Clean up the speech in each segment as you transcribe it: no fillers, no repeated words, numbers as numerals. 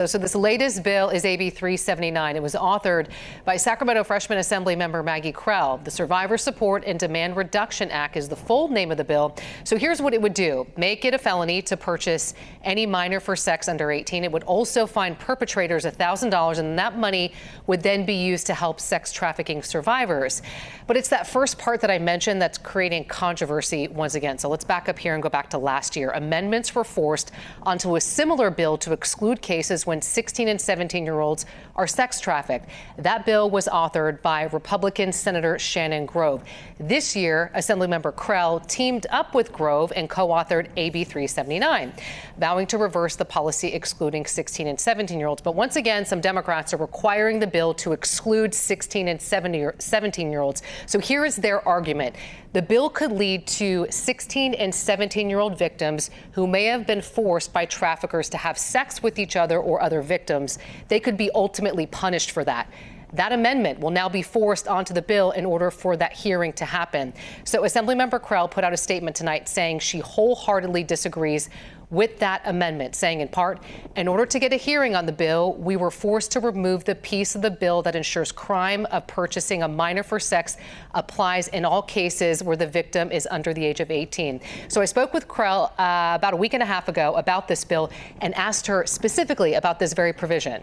So this latest bill is AB 379. It was authored by Sacramento freshman Assembly member Maggie Krell. The Survivor Support and Demand Reduction Act is the full name of the bill. So here's what it would do. Make it a felony to purchase any minor for sex under 18. It would also fine perpetrators $1,000, and that money would then be used to help sex trafficking survivors. But it's that first part that I mentioned that's creating controversy once again. So let's back up here and go back to last year. Amendments were forced onto a similar bill to exclude cases when 16 and 17-year-olds are sex trafficked. That bill was authored by Republican Senator Shannon Grove. This year, Assemblymember Krell teamed up with Grove and co-authored AB 379, vowing to reverse the policy excluding 16 and 17-year-olds. But once again, some Democrats are requiring the bill to exclude 16 and 17-year-olds. So here is their argument. The bill could lead to 16 and 17-year-old victims who may have been forced by traffickers to have sex with each other or other victims. They could be ultimately punished for that. That amendment will now be forced onto the bill in order for that hearing to happen. So Assemblymember Krell put out a statement tonight saying she wholeheartedly disagrees with that amendment, saying in part, in order to get a hearing on the bill, we were forced to remove the piece of the bill that ensures crime of purchasing a minor for sex applies in all cases where the victim is under the age of 18. So I spoke with Krell about a week and a half ago about this bill and asked her specifically about this very provision.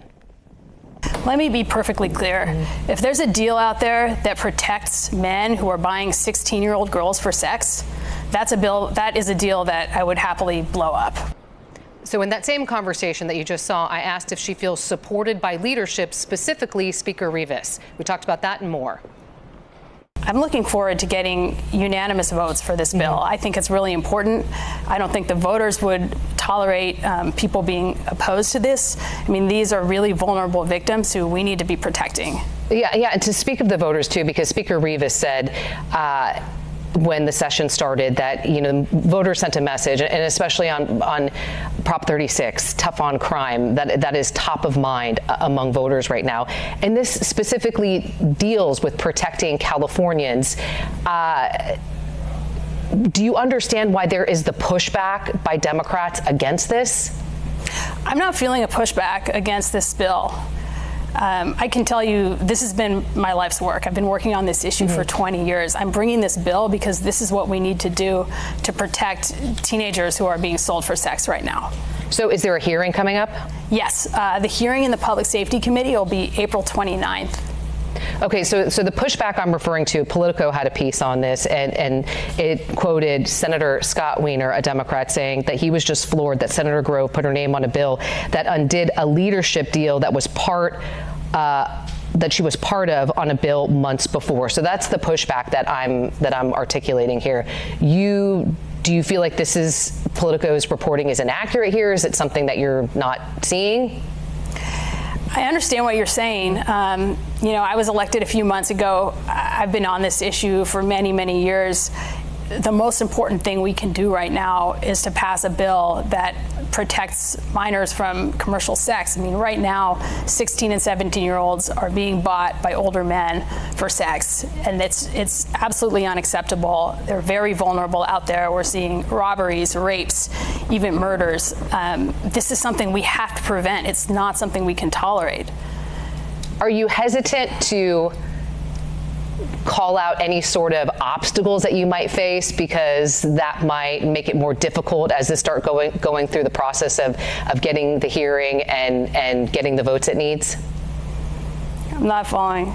Let me be perfectly clear. If there's a deal out there that protects men who are buying 16-year-old girls for sex, that is a deal that I would happily blow up. So in that same conversation that you just saw, I asked if she feels supported by leadership, specifically Speaker Rivas. We talked about that and more. I'm looking forward to getting unanimous votes for this bill. I think it's really important. I don't think the voters would tolerate people being opposed to this. I mean, these are really vulnerable victims who we need to be protecting. Yeah, and to speak of the voters, too, because Speaker Rivas said when the session started that, voters sent a message, and especially on Prop 36, tough on crime, that is top of mind among voters right now. And this specifically deals with protecting Californians. Do you understand why there is the pushback by Democrats against this? I'm not feeling a pushback against this bill. I can tell you this has been my life's work. I've been working on this issue for 20 years. I'm bringing this bill because this is what we need to do to protect teenagers who are being sold for sex right now. So is there a hearing coming up? Yes. The hearing in the Public Safety Committee will be April 29th. Okay, so the pushback I'm referring to, Politico had a piece on this, and it quoted Senator Scott Wiener, a Democrat, saying that he was just floored that Senator Grove put her name on a bill that undid a leadership deal that was that she was part of on a bill months before. So that's the pushback that I'm articulating here. Do you feel like Politico's reporting is inaccurate here? Is it something that you're not seeing? I understand what you're saying. I was elected a few months ago. I've been on this issue for many, many years. The most important thing we can do right now is to pass a bill that protects minors from commercial sex. I mean, right now, 16 and 17-year-olds are being bought by older men for sex, and it's absolutely unacceptable. They're very vulnerable out there. We're seeing robberies, rapes, even murders. This is something we have to prevent. It's not something we can tolerate. Are you hesitant to call out any sort of obstacles that you might face because that might make it more difficult as this start going through the process of getting the hearing and getting the votes it needs? I'm not following.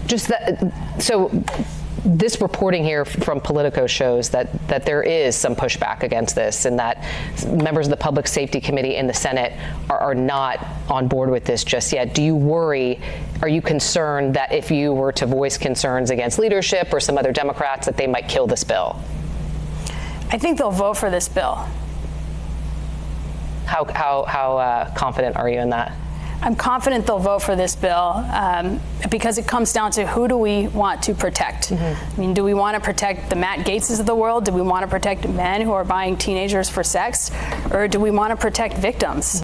Just that, so this reporting here from Politico shows that there is some pushback against this, and that members of the Public Safety Committee in the Senate are not on board with this just yet. Do you worry, are you concerned that if you were to voice concerns against leadership or some other Democrats that they might kill this bill? I think they'll vote for this bill. How confident are you in that? I'm confident they'll vote for this bill because it comes down to who do we want to protect. I mean, do we want to protect the Matt Gaetzes of the world? Do we want to protect men who are buying teenagers for sex? Or do we want to protect victims?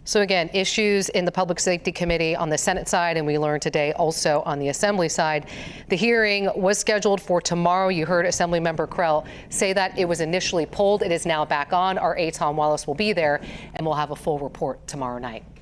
So again, issues in the Public Safety Committee on the Senate side, and we learned today also on the Assembly side. The hearing was scheduled for tomorrow. You heard Assemblymember Krell say that it was initially pulled. It is now back on. Our Tom Wallace will be there, and we'll have a full report tomorrow night.